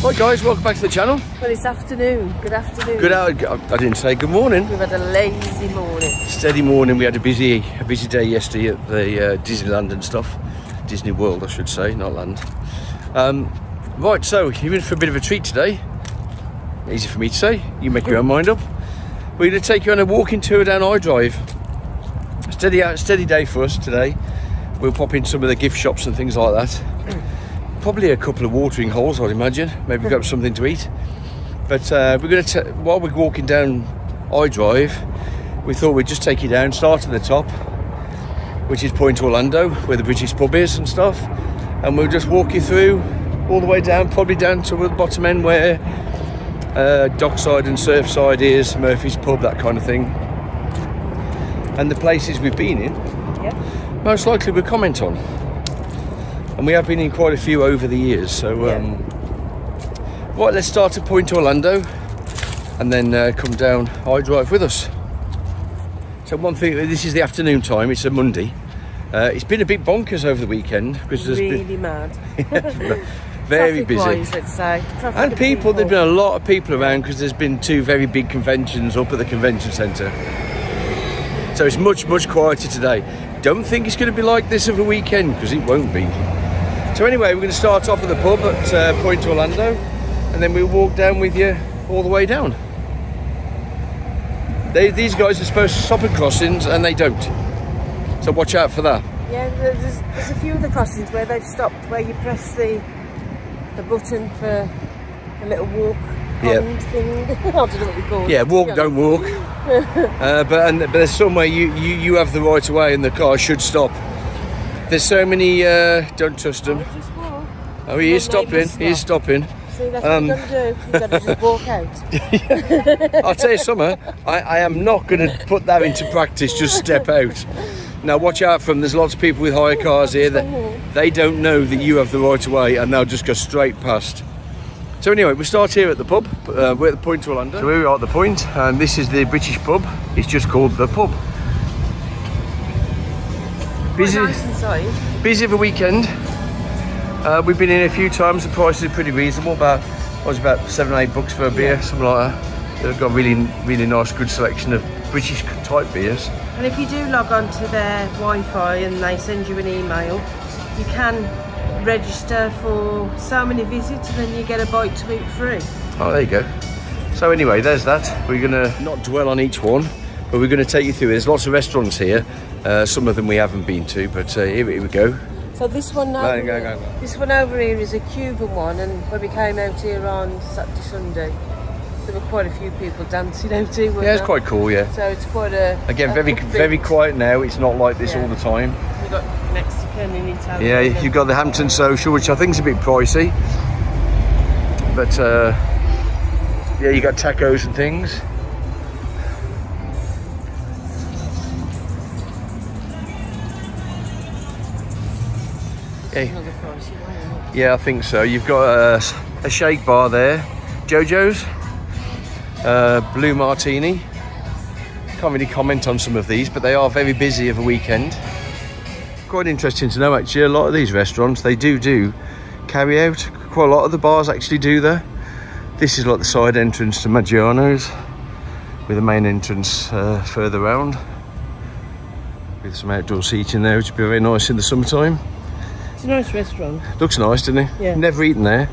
Right guys, welcome back to the channel. Well, it's afternoon. Good afternoon. I didn't say good morning. We've had a lazy morning. Steady morning. We had a busy day yesterday at the Disneyland and stuff. Disney World, I should say, not land. Right, so you're in for a bit of a treat today. Easy for me to say. You make your own mind up. We're going to take you on a walking tour down iDrive. Steady day for us today. We'll pop in some of the gift shops and things like that. Probably a couple of watering holes, I'd imagine. Maybe grab something to eat. But we're going to, while we're walking down iDrive, we thought we'd just take you down, start at the top, which is Point Orlando, where the British pub is and stuff. And we'll just walk you through all the way down, probably down to the bottom end where Dockside and Surfside is, Murphy's Pub, that kind of thing. And the places we've been in, most likely we'll comment on. And we have been in quite a few over the years, so right, let's start at Point Orlando and then come down iDrive with us. So one thing, this is the afternoon time, it's a Monday. It's been a bit bonkers over the weekend because there's really mad. Very busy. Let's say. And people, there's been a lot of people around because there's been two very big conventions up at the convention centre. So it's much quieter today. Don't think it's going to be like this of a weekend because it won't be. So anyway, we're going to start off at the pub at Point Orlando and then we'll walk down with you all the way down. These guys are supposed to stop at crossings and they don't. So watch out for that. Yeah, there's a few of the crossings where they've stopped, where you press the button for a little walk thing. I don't know what we call it. Yeah, walk, don't walk. but there's somewhere you have the right of way and the car should stop. There's so many, don't trust them. Oh, he is stopping, he is stopping. See, that's what you've got to do. You've got to just walk out. I'll tell you something, I am not going to put that into practice, just step out. Now watch out for them, there's lots of people with hire cars here that they don't know that you have the right of way and they'll just go straight past. So anyway, we'll start here at the pub, we're at the Point Orlando. So here we are at the Point, and this is the British pub, it's just called the pub. Busy, nice inside. Busy of a weekend. We've been in a few times, the prices are pretty reasonable, about $7 or $8 for a beer, something like that. They've got really nice, good selection of British type beers. And if you do log on to their Wi-Fi and they send you an email, you can register for so many visits and then you get a bite to eat free. Oh, there you go. So anyway, there's that. We're gonna not dwell on each one, but we're gonna take you through. There's lots of restaurants here. Some of them we haven't been to, but here we go. So this one this one over here is a Cuban one, and when we came out here on Saturday, Sunday, there were quite a few people dancing out here. Yeah, it's quite cool, yeah. So it's quite a... Again, very quiet now. It's not like this all the time. We've got Mexican and Italian. Yeah, you've got the Hampton Social, which I think is a bit pricey. But, yeah, you got tacos and things. Yeah, I think so. You've got a shake bar there, Jojo's, Blue Martini. Can't really comment on some of these, but they are very busy of a weekend. Quite interesting to know actually, a lot of these restaurants, they do carry out. Quite a lot of the bars actually do there. This is like the side entrance to Maggiano's, with the main entrance further round, with some outdoor seating there, which would be very nice in the summertime. It's a nice restaurant. Looks nice, doesn't it? Yeah. Never eaten there.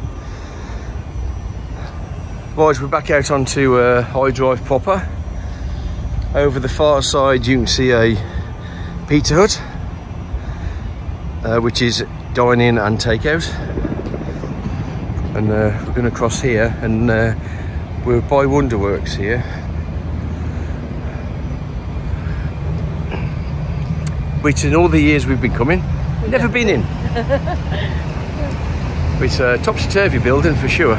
Right, we're back out onto iDrive proper. Over the far side you can see a Pizza Hut, which is dine-in and takeout. And we're going to cross here and we're by Wonderworks here. Which in all the years we've been coming, never been in. It's a topsy-turvy building for sure.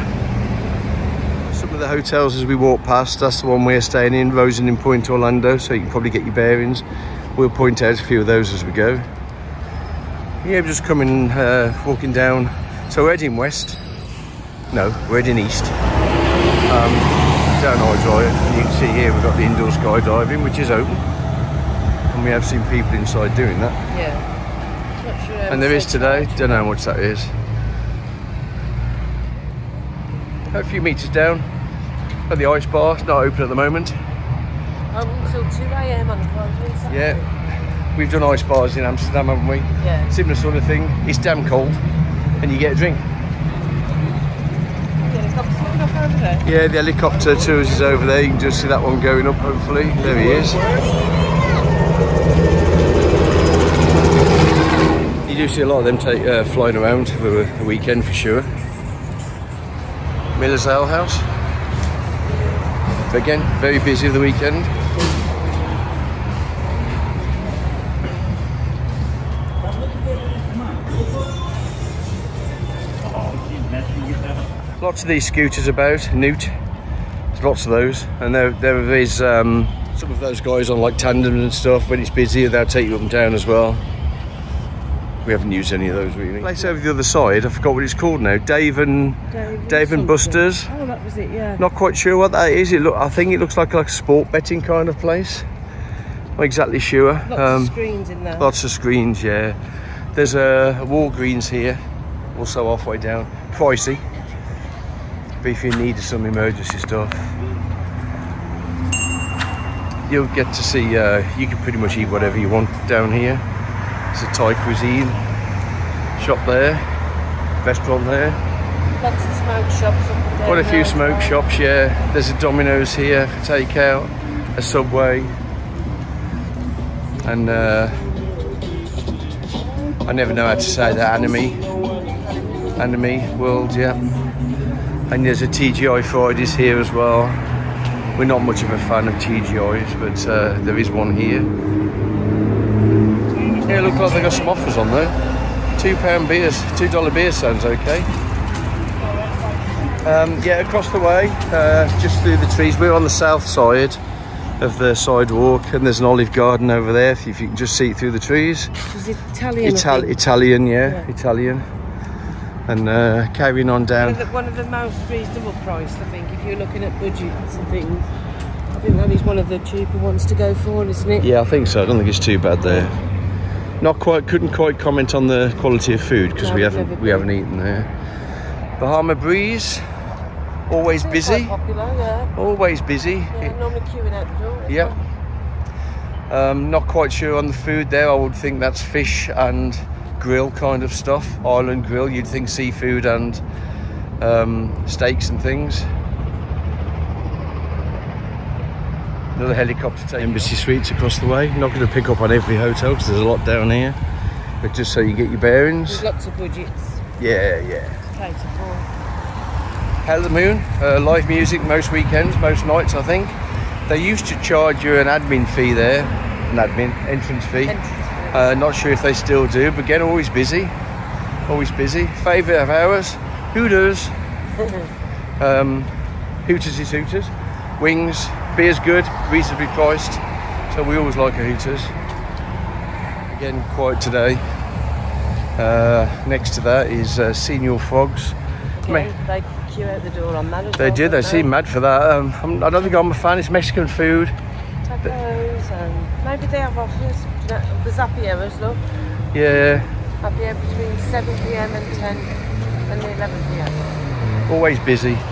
Some of the hotels as we walk past, that's the one we're staying in, Rosen in Point Orlando, so you can probably get your bearings. We'll point out a few of those as we go. Yeah, we're just coming, walking down, so we're heading west. No, we're heading east. Down iDrive, and you can see here we've got the indoor skydiving, which is open. And we have seen people inside doing that. Yeah. Not sure. And there is today, don't know how much that is. a few metres down at the ice bar. It's not open at the moment. Until 2 AM on a Friday, Saturday. Yeah, we've done ice bars in Amsterdam, haven't we? Yeah. Similar sort of thing. It's damn cold, and you get a drink. Yeah, the helicopter tours is over there. You can just see that one going up, hopefully. There he is. You do see a lot of them flying around for a weekend for sure. Miller's Ale House. But again, very busy for the weekend. Lots of these scooters about, Newt. There's lots of those, and there is some of those guys on like tandems and stuff. When it's busy, they'll take you up and down as well. We haven't used any of those really. Place over the other side, I forgot what it's called now. Dave and Buster's. Oh, that was it, yeah. Not quite sure what that is. I think it looks like a sport betting kind of place. Not exactly sure. Lots of screens in there. Lots of screens, yeah. There's a Walgreens here, also halfway down. Pricey. But if you need some emergency stuff, you'll get to see, you can pretty much eat whatever you want down here. There's a Thai cuisine shop there, restaurant there. Lots of smoke shops up and down. Quite a few smoke shops, yeah. There's a Domino's here for takeout, a Subway, and I never know how to say that, Anime World, yeah. And there's a TGI Fridays here as well. We're not much of a fan of TGIs, but there is one here. Yeah, it looks like they got some offers on there. £2 beers, $2 beer sounds okay. Yeah, across the way, just through the trees. We're on the south side of the sidewalk, and there's an olive garden over there. If you can just see it through the trees. Is it Italian? Italian, yeah, Italian. And carrying on down. One of the most reasonable price, I think, if you're looking at budgets and things. I think that is one of the cheaper ones to go for, isn't it? Yeah, I think so. I don't think it's too bad there. Couldn't quite comment on the quality of food because we haven't eaten there. Bahama Breeze, always busy. Quite popular, yeah. Always busy. Yeah, normally queuing out the door. Yeah. Not quite sure on the food there. I would think that's fish and grill kind of stuff. Island grill. You'd think seafood and steaks and things. Another helicopter taking Embassy Suites across the way. Not going to pick up on every hotel because there's a lot down here, but just so you get your bearings. There's lots of budgets. Yeah. Hell of the Moon, live music most weekends, most nights I think. They used to charge you an admin fee there, entrance fee. Not sure if they still do, but again, always busy. Favourite of ours, Hooters. Hooters is Hooters. Wings, beer's good, reasonably priced, so we always like a Hooters. Again, quiet today. Next to that is Senior Frogs. Again, they queue out the door on that as they well, do, they seem mad for that. I don't think I'm a fan. It's Mexican food. Tacos, and maybe they have offers. There's happy hours, look. Yeah. Happy hour between 7 PM and 10 and 11 PM.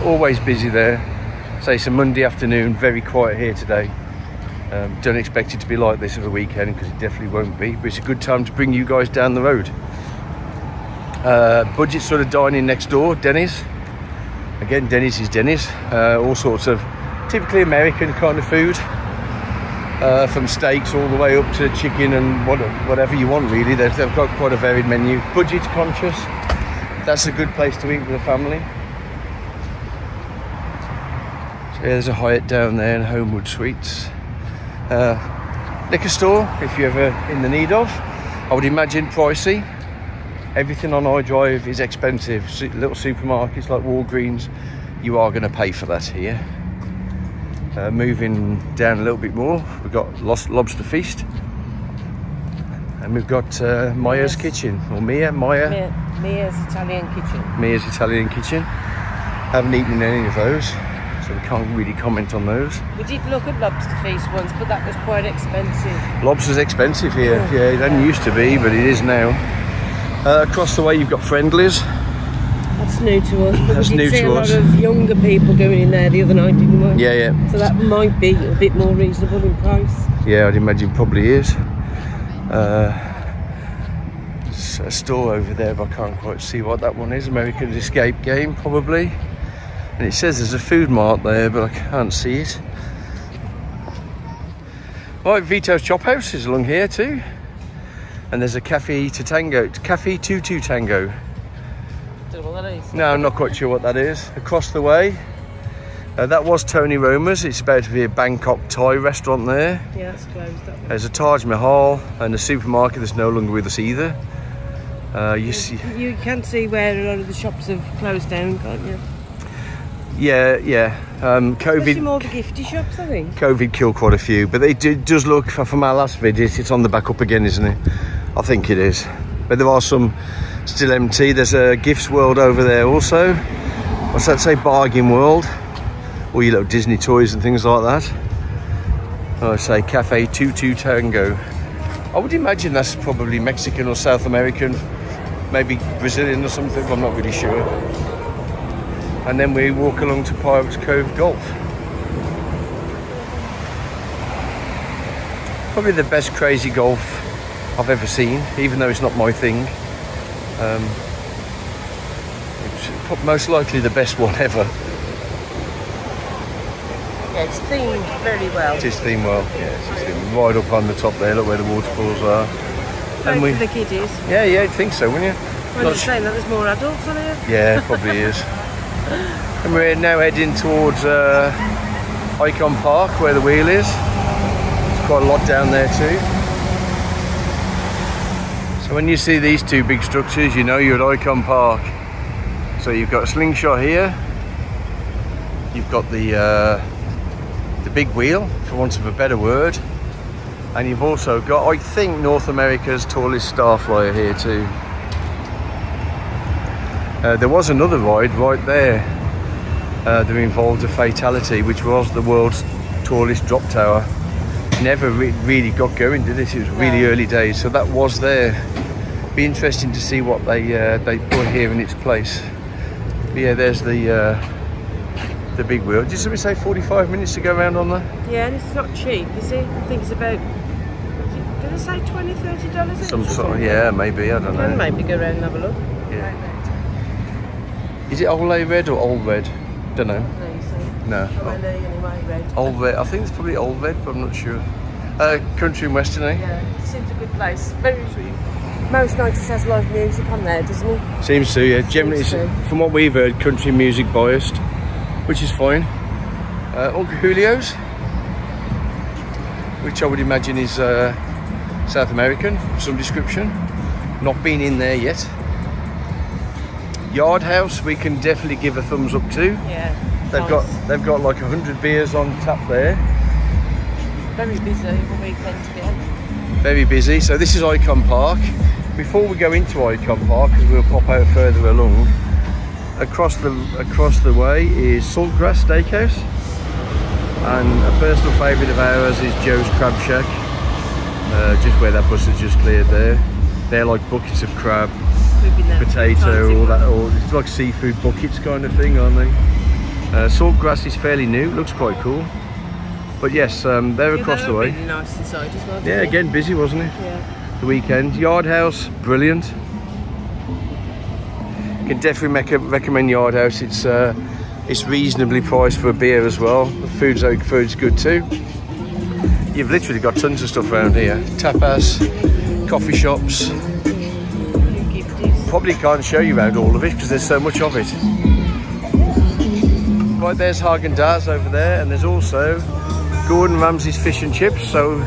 Always busy there. Say it's a Monday afternoon, very quiet here today. Don't expect it to be like this over the weekend because it definitely won't be, but it's a good time to bring you guys down the road. Budget sort of dining next door, Denny's. Again, Denny's is Denny's. All sorts of typically American kind of food, from steaks all the way up to chicken and whatever you want really. They've got quite a varied menu. Budget conscious. That's a good place to eat with a family. So yeah, there's a Hyatt down there and Homewood Suites. Liquor store, if you're ever in the need of. I would imagine pricey. Everything on iDrive is expensive. Little supermarkets like Walgreens, you are going to pay for that here. Moving down a little bit more, we've got Lobster Feast. And we've got Mia's Kitchen, or Mia's Italian Kitchen. Mia's Italian Kitchen. Haven't eaten in any of those, so we can't really comment on those. We did look at Lobster Feast once, but that was quite expensive. Lobster's expensive here, yeah, it didn't used to be, but it is now. Across the way you've got Friendly's. What's That's new to us. But That's we new did see to a us. lot of younger people going in there the other night, didn't we? Yeah, yeah. So that might be a bit more reasonable in price. Yeah, I'd imagine probably is. There's a store over there, but I can't quite see what that one is. American Escape Game, probably. And it says there's a food mart there, but I can't see it. Right, Vito's Chop House is along here too. And there's a Cafe to Tango, Cafe 22 Tango. Don't know what that is. No, I'm not quite sure what that is. Across the way, that was Tony Roma's. It's about to be a Bangkok Thai restaurant there. Yeah, that's closed. That one. There's a Taj Mahal and a supermarket that's no longer with us either. You can see where a lot of the shops have closed down, can't you? Yeah, yeah. Especially more the gifty shops, I think. COVID killed quite a few, but it does look, from our last visit, it's on the back up again, isn't it? I think it is. But there are some still empty. There's a Gifts World over there also. What's that say? Bargain World. All your little Disney toys and things like that. I say Cafe 22 Tango. I would imagine that's probably Mexican or South American, maybe Brazilian or something, but I'm not really sure. And then we walk along to Pirates Cove Golf. Probably the best crazy golf I've ever seen, even though it's not my thing. It's most likely the best one ever. Yeah, it's themed very well. It is themed well, yeah. It's themed right up on the top there, look where the waterfalls are. Great for the kiddies. Yeah, yeah, I'd think so, wouldn't you? Well, you're saying that there's more adults on here? Yeah, probably is. And we're now heading towards Icon Park, where the wheel is. There's quite a lot down there too. So when you see these two big structures, you know you're at Icon Park. So you've got a slingshot here. You've got the big wheel, for want of a better word. And you've also got, I think, North America's tallest starflyer here too. There was another ride right there that involved a fatality, which was the world's tallest drop tower. Never really got going, did it? It was really early days, so that was there. Be interesting to see what they put here in its place. But yeah, there's the big wheel. Did somebody say 45 minutes to go around on that? Yeah, and it's not cheap, is it? I think it's about, did they say $20, $30? Some sort of, yeah, maybe, I don't know. Maybe go around and have a look. Yeah. Is it Old Red or Old Red? Don't know. No. Anyway, red. Old Red. I think it's probably Old Red, but I'm not sure. Country and Western, eh? Yeah, it seems a good place. Very sweet. Most nights has a lot of music on there, doesn't it? Seems to, yeah. Generally, from what we've heard, country music biased, which is fine. Uncle Julio's, which I would imagine is South American of some description. Not been in there yet. Yard House, we can definitely give a thumbs up to. Yeah. They've got like 100 beers on tap there. Very busy over weekend again. Very busy. So this is Icon Park. Before we go into Icon Park, because we'll pop out further along, across the way is Saltgrass Steakhouse, and a personal favourite of ours is Joe's Crab Shack, just where that bus has just cleared there. They're like buckets of crab, potato, all that, or it's like seafood buckets kind of thing, aren't they? Saltgrass is fairly new, looks quite cool. But yes, they're across the way. Really nice inside as well. Yeah, again busy, wasn't it? Yeah. The weekend. Yard House, brilliant. Can definitely recommend Yard House. It's reasonably priced for a beer as well. The food's good too. You've literally got tons of stuff around here. Tapas, coffee shops. Probably can't show you around all of it because there's so much of it. Right, there's Häagen-Dazs over there, and there's also Gordon Ramsay's Fish and Chips. So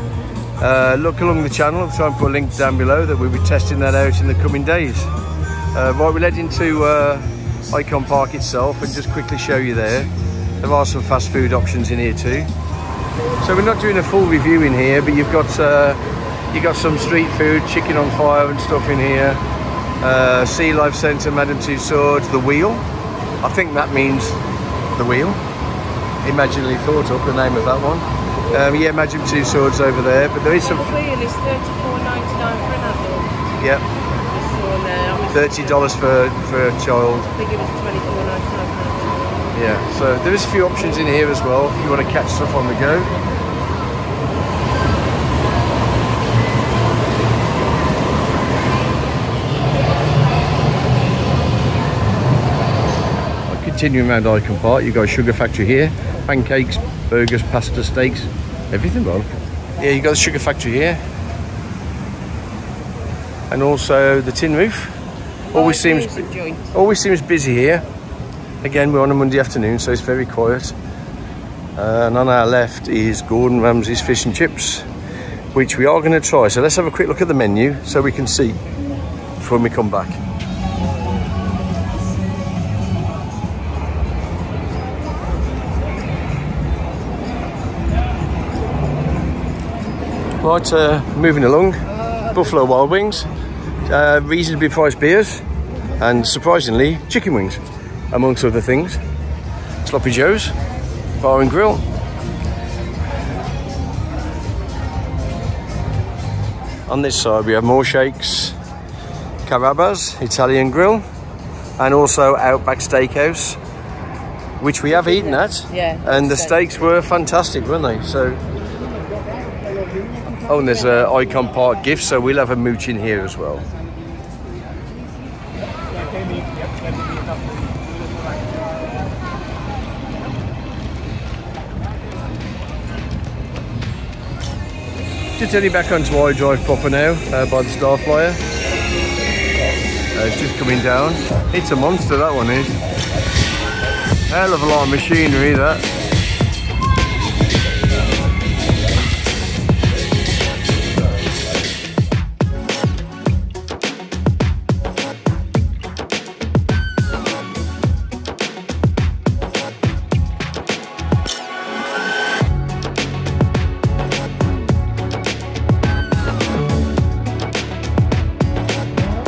look along the channel. I'll try and put a link down below that we'll be testing that out in the coming days. Right, we'll head into Icon Park itself and just quickly show you there. There are some fast food options in here too. So we're not doing a full review in here, but you've got some street food, chicken on fire and stuff in here. Sea Life Centre, Madame Tussauds, The Wheel. I think that means The Wheel. Imaginally thought up the name of that one. Yeah, Madame Tussauds over there, but there is some. The Wheel is $34.99 for an adult. Yep. This one, $30 for a child. They give us £24.99. Yeah, so there is a few options in here as well if you want to catch stuff on the go. Continuing around Icon Park, you've got a sugar factory here, pancakes, burgers, pasta, steaks, everything, Bob. Yeah, you've got the sugar factory here, and also the tin roof. Always seems busy here. Again, we're on a Monday afternoon, so it's very quiet. And on our left is Gordon Ramsay's fish and chips, which we are going to try. So let's have a quick look at the menu so we can see before we come back. Right, moving along, Buffalo Wild Wings, reasonably priced beers, and surprisingly, chicken wings, amongst other things. Sloppy Joe's, Bar and Grill. On this side we have more shakes, Carrabba's, Italian Grill, and also Outback Steakhouse, which we have eaten at, and the steaks were fantastic, weren't they? So. Oh, and there's an Icon Park gift, so we'll have a mooch in here as well. Just heading back onto iDrive proper now by the Starflyer. It's just coming down. It's a monster, that one is. Hell of a lot of machinery, that.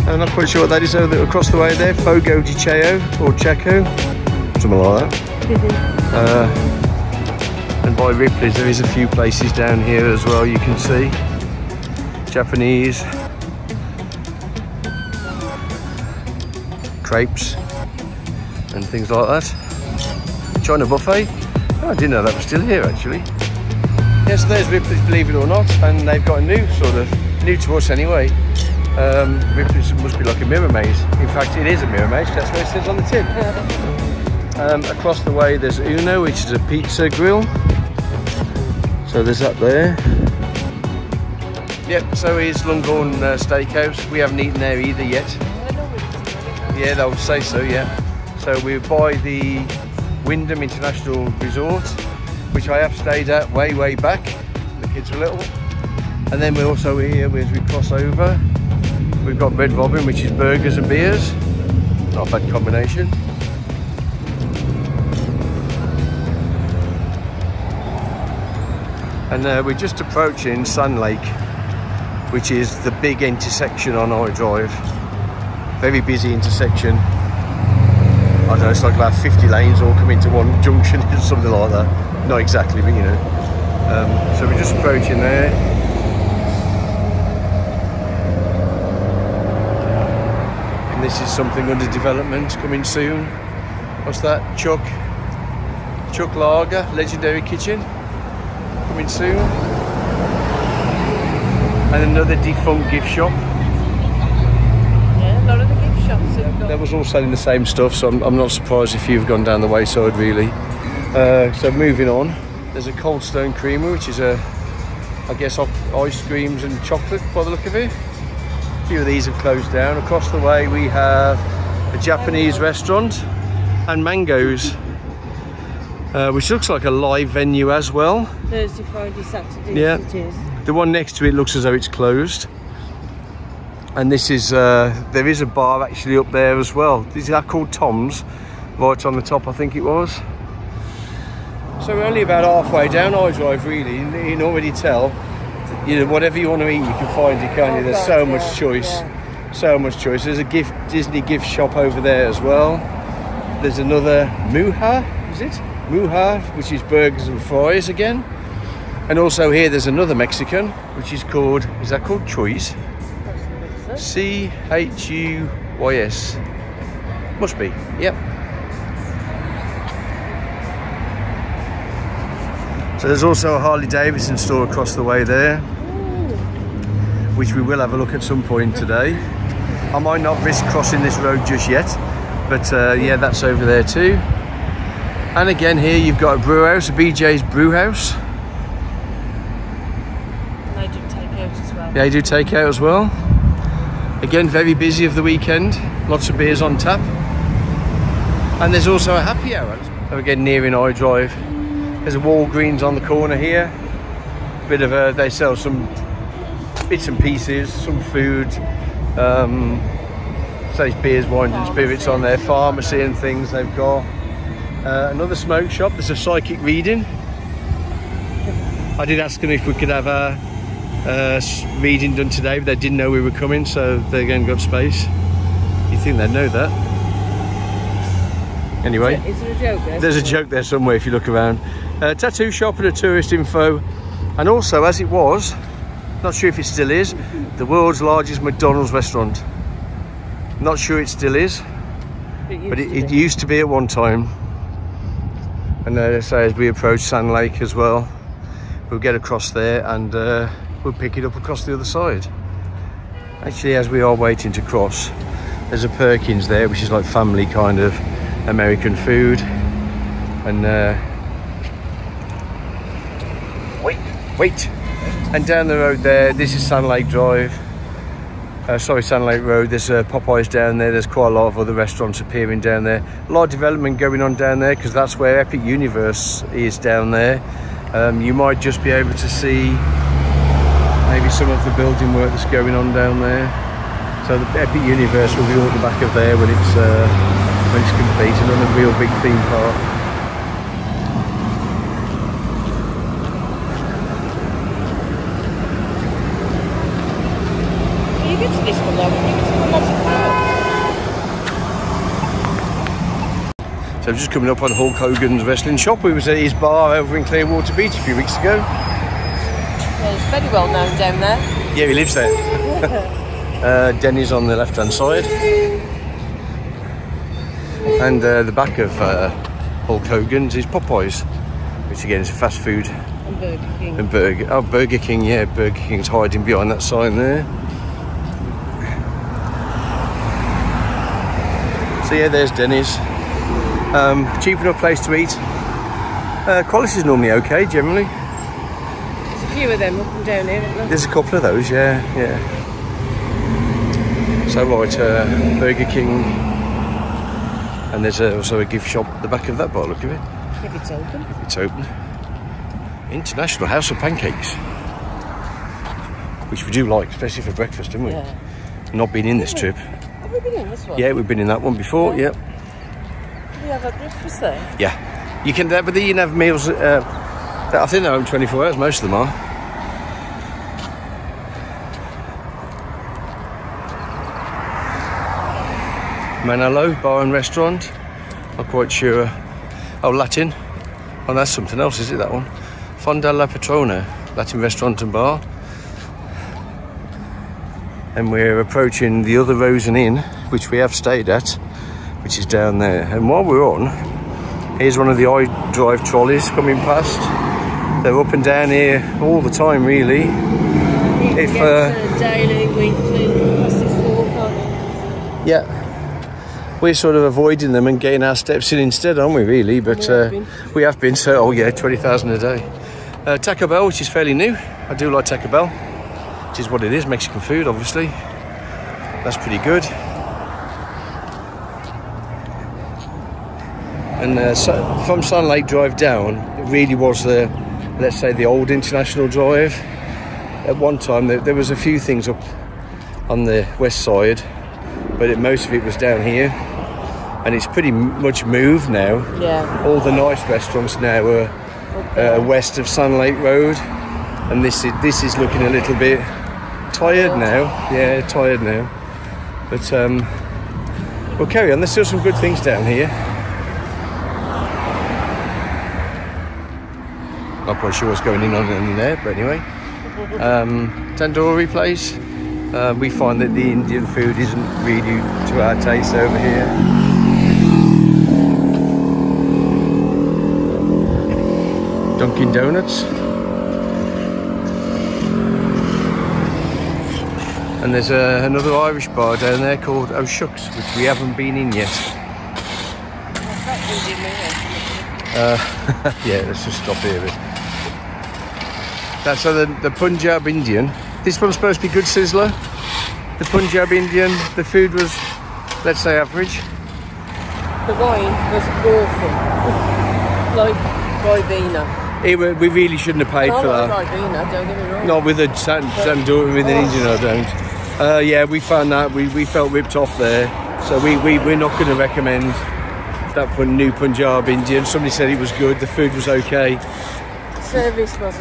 I'm not quite sure what that is across the way there. Fogo de Chao or Chaco, something like that. And by Ripley's there is a few places down here as well you can see. Japanese, crepes and things like that. China buffet. Oh, I didn't know that was still here actually. Yes, there's Ripley's, believe it or not, and they've got a new sort of, new to us anyway. Ripley's must be like a mirror maze. In fact, it is a mirror maze, that's what it says on the tin. Across the way there's Uno, which is a pizza grill. So there's that there. Yep, so is Longbourn Steakhouse. We haven't eaten there either yet. Yeah, they would say so, yeah. So we're by the Wyndham International Resort, which I have stayed at way back. The kids were little. And then we're also here as we cross over. We've got Red Robin, which is burgers and beers. Not a bad combination. And we're just approaching Sand Lake, which is the big intersection on iDrive. Very busy intersection. I don't know, it's like about 50 lanes all come into one junction or something like that. Not exactly, but you know. So we're just approaching there. This is something under development, coming soon. What's that? Chuck Lager, Legendary Kitchen, coming soon. And another defunct gift shop. Yeah, a lot of the gift shops have got. That was all selling the same stuff, so I'm not surprised if you've gone down the wayside really. So moving on, there's a Cold Stone Creamery, which is I guess ice creams and chocolate by the look of it. A few of these have closed down. Across the way we have a Japanese restaurant and Mangoes, which looks like a live venue as well. Thursday, Friday, Saturday. Yeah, it is. The one next to it looks as though it's closed. And this is there is a bar actually up there as well. Is that called Tom's? Right on the top, I think it was. So we're only about halfway down iDrive really. You can already tell. You know, whatever you want to eat, you can find it, can't you? There's so much choice, so much choice. There's a Disney gift shop over there as well. There's another Muha, is it? Muha, which is burgers and fries again. And also here there's another Mexican, which is called, is that called Choice? YS. Must be, yep. So there's also a Harley Davidson store across the way there, which we will have a look at some point today. I might not risk crossing this road just yet, but yeah, that's over there too. And again here you've got a brew house, a BJ's Brew House. And they do takeout as well. Yeah, they do takeout as well. Again, very busy of the weekend, lots of beers on tap. And there's also a happy hour. So again, near in iDrive. There's a Walgreens on the corner here. Bit of a, they sell some bits and pieces, some food. Says beers, wines and spirits on there, pharmacy and things they've got. Another smoke shop, there's a psychic reading. I did ask them if we could have a reading done today, but they didn't know we were coming, so they again got space. You think they'd know that? Anyway, is there a joke there? There's a joke there somewhere if you look around. Tattoo shop and a tourist info, and also, as it was, not sure if it still is, the world's largest McDonald's restaurant. Not sure it still is, but it used to be at one time. And so as we approach Sand Lake as well, we'll get across there and we'll pick it up across the other side. Actually, as we are waiting to cross, there's a Perkins there, which is like family kind of American food. And wait. And down the road there, this is Sand Lake Drive. Sand Lake Road. There's Popeyes down there. There's quite a lot of other restaurants appearing down there. A lot of development going on down there because that's where Epic Universe is down there. You might just be able to see maybe some of the building work that's going on down there. So the Epic Universe will be all at the back of there when it's completed on a real big theme park. So I'm just coming up on Hulk Hogan's wrestling shop. We was at his bar over in Clearwater Beach a few weeks ago. Yeah, he's very well known down there. Yeah, he lives there. Denny's on the left hand side. And the back of Hulk Hogan's is Popeyes, which again is a fast food. And Burger King. And Burger King, yeah, Burger King's hiding behind that sign there. So yeah, there's Denny's. Cheap enough place to eat. Quality is normally okay, generally. There's a few of them up and down here, isn't there? There's a couple of those, yeah. So right, Burger King, and there's also a gift shop at the back of that bar. Look at it. If it's open. If it's open. International House of Pancakes, which we do like, especially for breakfast, don't we? Yeah. Not been in this trip. Have we been in this one? Yeah, we've been in that one before. Yeah. Did we have a breakfast there? Yeah. You can, but you can have meals. I think they're open 24 hours. Most of them are. Manalo Bar and Restaurant. Not quite sure. Oh, Latin. Oh, that's something else, is it? That one. Fonda La Patrona, Latin Restaurant and Bar. And we're approaching the other Rosen Inn, which we have stayed at, which is down there. And while we're on, here's one of the iDrive trolleys coming past. They're up and down here all the time, really. If daily, weekly, past this walk, aren't you? Yeah, we're sort of avoiding them and getting our steps in instead, aren't we? Really, but we have been. So, oh yeah, 20,000 a day. Taco Bell, which is fairly new. I do like Taco Bell. Which is what it is, Mexican food, obviously. That's pretty good. And so from Sand Lake Drive down, it really was the, let's say, the old International Drive. At one time, there was a few things up on the west side, but most of it was down here. And it's pretty much moved now. Yeah. All the nice restaurants now are west of Sand Lake Road, and this is looking a little bit tired now. Yeah, tired now. But we'll carry on. There's still some good things down here. Not quite sure what's going on in there, but anyway. Tandoori place. We find that the Indian food isn't really to our taste over here. Dunkin' Donuts. And there's another Irish bar down there called O'Shucks, which we haven't been in yet. Yeah, let's just stop here. That's the Punjab Indian. This one's supposed to be good, Sizzler. The Punjab Indian, the food was, let's say, average. The wine was awful. Like Ribena. We really shouldn't have paid for that. Not Ribena, don't get me wrong. Not with a tandoori with an Indian, I don't. Yeah, we found that. We felt ripped off there. So we're not going to recommend that new Punjab Indian. Somebody said it was good. The food was okay.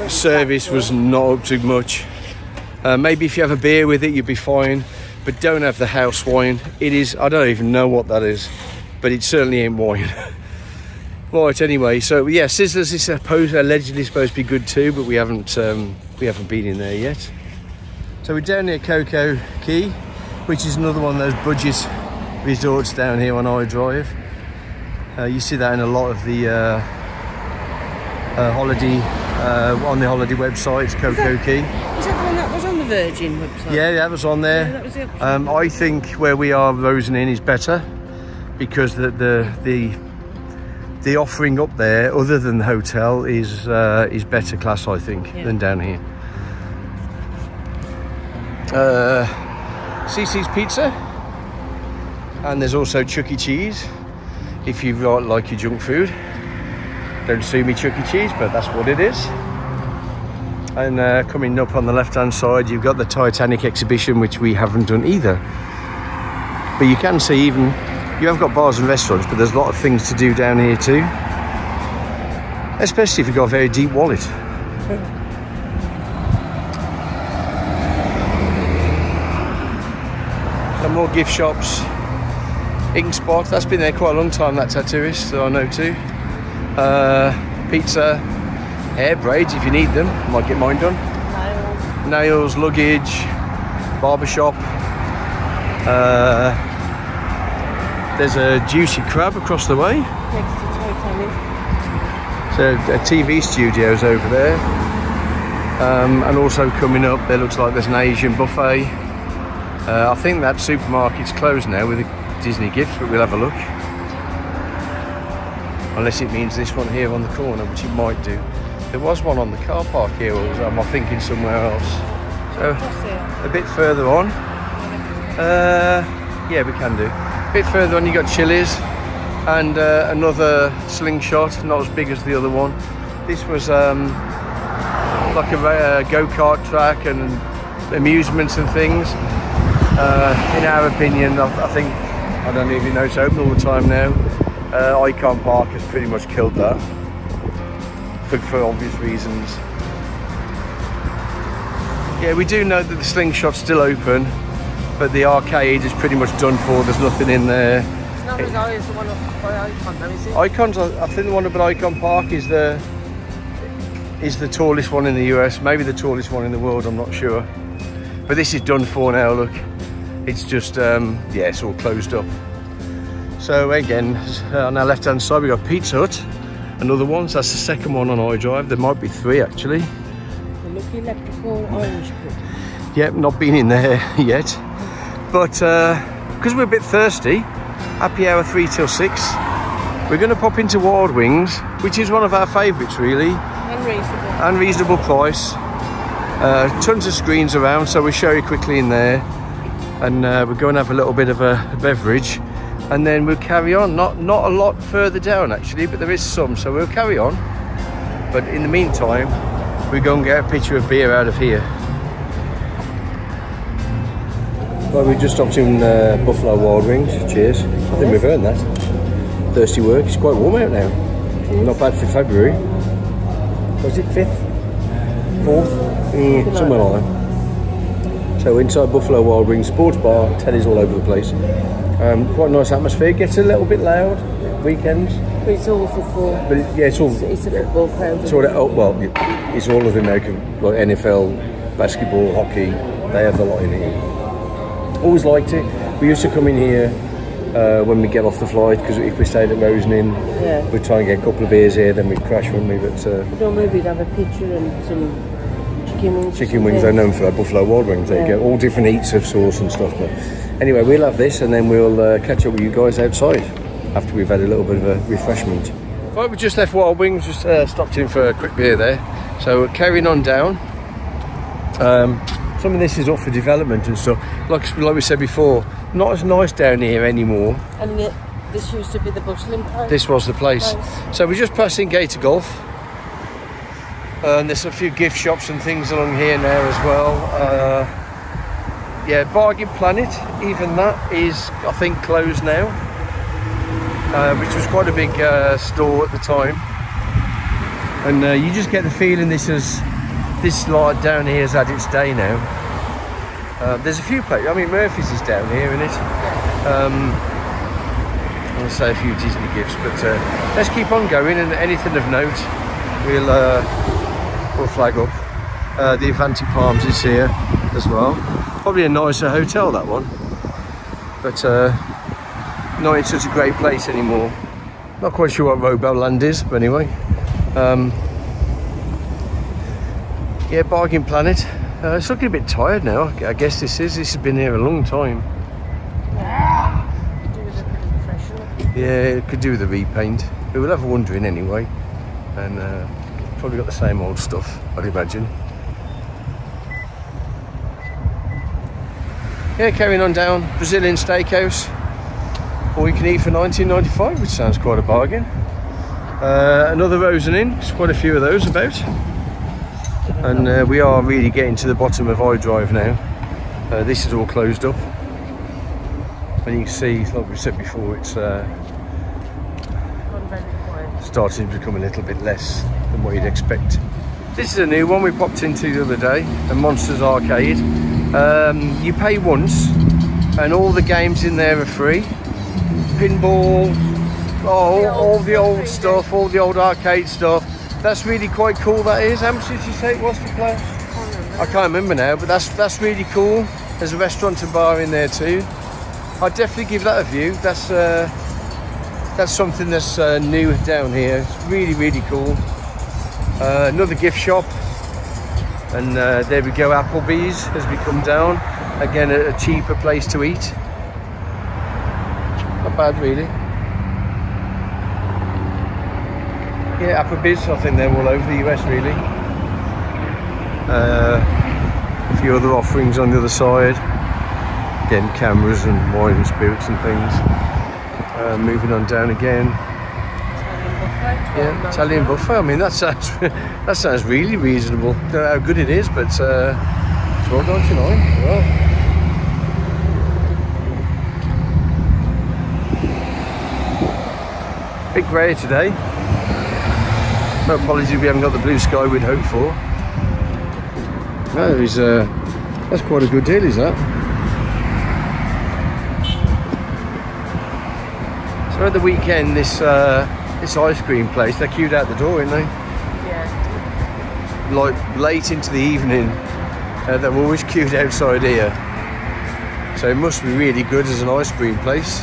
Service was not up to much. Maybe if you have a beer with it, you'd be fine. But don't have the house wine. It is, I don't even know what that is. But it certainly ain't wine. Right, anyway, so yeah, Sizzlers is allegedly supposed to be good too, but we haven't been in there yet. So we're down near Coco Quay, which is another one of those budget resorts down here on iDrive. You see that in a lot of the holiday on the holiday websites, Coco Quay. Is that the one that was on the Virgin website? Yeah, that was on there. Yeah, that was the I think where we are, Rosen Inn, is better because the offering up there, other than the hotel, is better class, I think, than down here. CC's Pizza, and there's also Chuck E. Cheese if you like your junk food. Don't sue me, Chuck E. Cheese, but that's what it is. And coming up on the left hand side, you've got the Titanic exhibition, which we haven't done either. But you can see, even you have got bars and restaurants, but there's a lot of things to do down here too, especially if you've got a very deep wallet. Some more gift shops. Ink Spot, that's been there quite a long time, that tattooist, so I know too. Pizza, hair braids if you need them, might get mine done. Nails, luggage, barbershop. There's a Juicy Crab across the way. Next to Titanic. So a TV studio's over there. And also coming up, there looks like there's an Asian buffet. I think that supermarket's closed now with the Disney gifts, but we'll have a look. Unless it means this one here on the corner, which it might do. There was one on the car park here, or am I thinking somewhere else? So a bit further on. Yeah, we can do. A bit further on, you got Chili's and another Slingshot, not as big as the other one. This was like a go-kart track and amusements and things. In our opinion, I think, I don't even know, it's open all the time now. Icon Park has pretty much killed that for obvious reasons. Yeah, we do know that the Slingshot's still open, but the arcade is pretty much done for. There's nothing in there. It's not as high as the one up by Icon, though, is it? Icon's, I think the one up at Icon Park is the tallest one in the US, maybe the tallest one in the world, I'm not sure. But this is done for now, look. It's just, yeah, it's all closed up. So again, on our left hand side we've got Pizza Hut, another one, so that's the second one on iDrive. There might be three actually. The Lucky Leprechaun Irish pub. Yep, not been in there yet. But because we're a bit thirsty, happy hour 3 till 6. We're going to pop into Wild Wings, which is one of our favourites really. And reasonable price. Tons of screens around, so we'll show you quickly in there. And we're going to have a little bit of a beverage. And then we'll carry on, not a lot further down actually, but there is some, so we'll carry on. But in the meantime, we'll go and get a pitcher of beer out of here. Well, we just stopped in Buffalo Wild Wings. Cheers. I think we've earned that. Thirsty work. It's quite warm out now. Not bad for February. Was it 5th? 4th? Somewhere like that. So inside Buffalo Wild Wings, sports bar, tellies all over the place. Quite a nice atmosphere. Gets a little bit loud weekends. But it's all football. But yeah, it's all. It's a football crowd. It's all. Well, it's all of American, like NFL, basketball, hockey, They have a lot in here. Always liked it. We used to come in here when we get off the flight, because if we stayed at Rosen Inn, we'd try and get a couple of beers here, then we'd crash, wouldn't we? But normally we'd have a picture and some chicken wings. Chicken wings, they're known for their Buffalo Wild Wings. There you go, all different eats of sauce and stuff. But anyway, we'll have this and then we'll catch up with you guys outside after we've had a little bit of a refreshment. Right, we just left Wild Wings, just stopped in for a quick beer there. So we're carrying on down. Some of this is up for development and stuff. Like we said before, not as nice down here anymore. And this used to be the bustling place. This was the place. So we're just passing Gator Golf. And there's a few gift shops and things along here now as well. Yeah, Bargain Planet, even that is, I think, closed now. Which was quite a big store at the time. And you just get the feeling this lot down here has had its day now. There's a few places. I mean, Murphy's is down here, isn't it? I'll say a few Disney gifts, but let's keep on going. And anything of note, we'll flag up. The Avanti Palms is here as well. Probably a nicer hotel, that one, but not in such a great place anymore. Not quite sure what Roboland is, but anyway. Yeah, Bargain Planet. It's looking a bit tired now. I guess this has been here a long time. Yeah, it could do with a repaint. But we'll have a wander in anyway. And probably got the same old stuff, I'd imagine. Yeah, carrying on down. Brazilian Steakhouse. All you can eat for $19.95, which sounds quite a bargain. Another Rosen Inn. There's quite a few of those about. And we are really getting to the bottom of iDrive now. This is all closed up. And you can see, like we said before, it's starting to become a little bit less than what you'd expect. This is a new one we popped into the other day, a Monsters Arcade. You pay once and all the games in there are free. Pinball, all the old stuff, all the old arcade stuff. That's really quite cool, that is. How much did you say it was to play? I can't remember now, but that's really cool. There's a restaurant and bar in there too. I'd definitely give that a view. That's something that's new down here. It's really, really cool. Another gift shop. And there we go, Applebee's has become down. Again, a cheaper place to eat. Not bad, really. Yeah, Applebee's, I think they're all over the US, really. A few other offerings on the other side. Again, cameras and wine and spirits and things. Moving on down again. Yeah, Italian buffet. I mean, that sounds really reasonable. Don't know how good it is, but $12.99. Well. Bit grey today. No apologies, we haven't got the blue sky we'd hoped for. No, that's quite a good deal, is that? So at the weekend, this ice cream place, they're queued out the door, aren't they? Yeah. Like late into the evening, they're always queued outside here. So it must be really good as an ice cream place.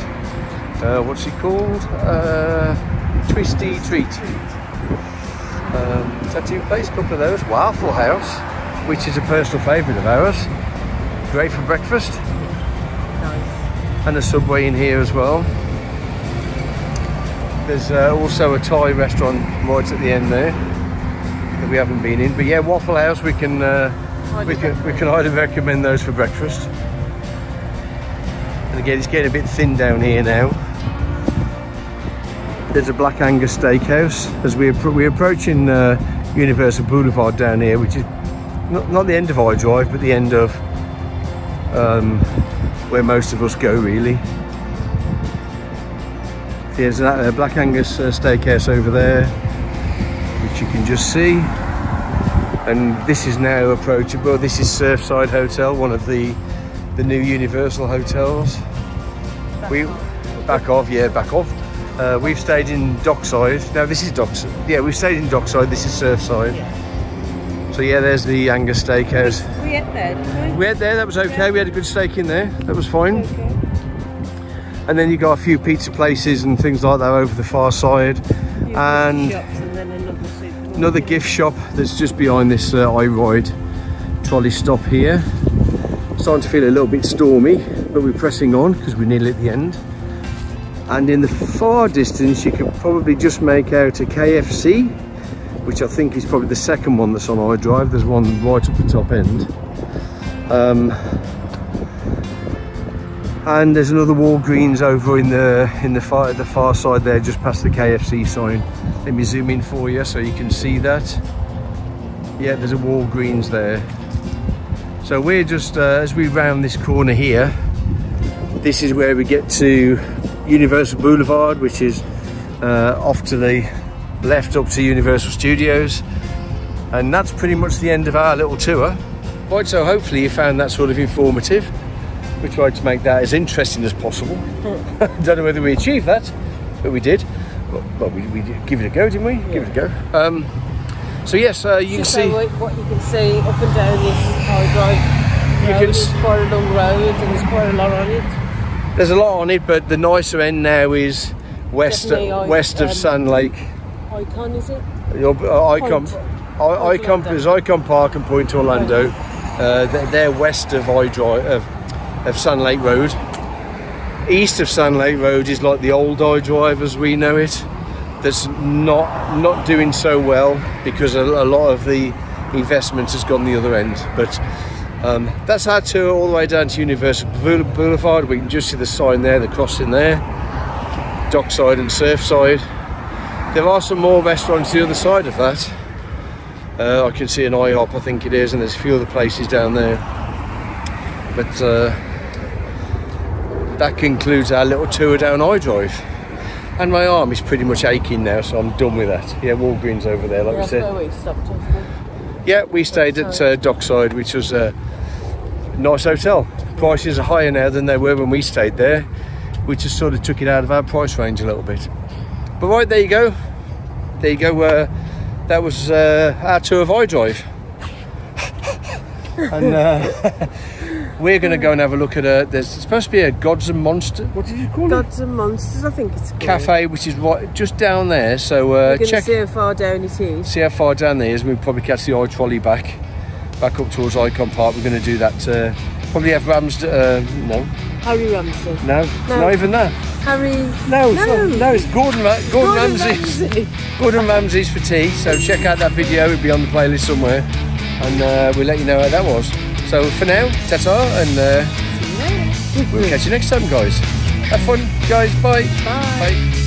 What's it called? Twisty Treat. Tattoo place, a couple of those. Waffle House, which is a personal favourite of ours. Great for breakfast. Nice. And a Subway in here as well. There's also a Thai restaurant right at the end there that we haven't been in. But yeah, Waffle House, we can highly recommend those for breakfast. And again, it's getting a bit thin down here now. There's a Black Angus Steakhouse as we're approaching Universal Boulevard down here, which is not the end of iDrive, but the end of where most of us go, really. There's a Black Angus Steakhouse over there, which you can just see. And this is now approachable. This is Surfside Hotel, one of the new Universal hotels. Back off. We've stayed in Dockside. No, this is Dockside. Yeah, we've stayed in Dockside. This is Surfside. So yeah, there's the Angus Steakhouse. We ate there, didn't we? We ate there, that was okay. We had a good steak in there, that was fine. Okay. And then you got a few pizza places and things like that over the far side. And shops and then another gift shop that's just behind this iRide trolley stop here. Starting to feel a little bit stormy, but we're pressing on because we're nearly at the end. And in the far distance, you could probably just make out a KFC, which I think is probably the second one that's on iDrive. There's one right up the top end. And there's another Walgreens over in the far side there, just past the KFC sign. Let me zoom in for you so you can see that. Yeah, there's a Walgreens there. So we're just, as we round this corner here, this is where we get to Universal Boulevard, which is off to the left up to Universal Studios. And that's pretty much the end of our little tour. Right, so hopefully you found that sort of informative. We tried to make that as interesting as possible. Don't know whether we achieved that, but we did. But we did give it a go, didn't we? Yeah. Give it a go. So yes, you can see what you can see up and down this iDrive road. It's quite a long road and there's quite a lot on it. There's a lot on it, but the nicer end now is west of Sand Lake. Icon, is it? Icon is Icon Park and Point Orlando. They're west of iDrive of Sand Lake Road. East of Sand Lake Road is like the old iDrive as we know it. That's not doing so well because a lot of the investment has gone the other end. But that's our tour all the way down to Universal Boulevard. We can just see the sign there, the crossing there, Dockside and Surfside. There are some more restaurants the other side of that. I can see an IHOP, I think it is, and there's a few other places down there. But that concludes our little tour down iDrive. And my arm is pretty much aching now, so I'm done with that. Yeah, Walgreens over there, like we said. That's where we stopped, wasn't it? Yeah, we stayed at Dockside, which was a nice hotel. Prices are higher now than they were when we stayed there, which just sort of took it out of our price range a little bit. But right, there you go. There you go. That was our tour of iDrive. And we're going to go and have a look at there's supposed to be a Gods and Monsters. What did you call it? Gods and Monsters, I think it's called. Cafe, which is right just down there. So we're going to see how far down it is. See how far down there is. We'll probably catch the iTrolley back up towards Icon Park. We're going to do that. Probably have no. Harry Ramsey. No, not even that. Harry. No, it's Gordon Ramsay's. Gordon Ramsay's for tea. So check out that video. It'll be on the playlist somewhere, and we'll let you know how that was. So for now, ta-ta, and we'll catch you next time, guys. Have fun, guys. Bye. Bye.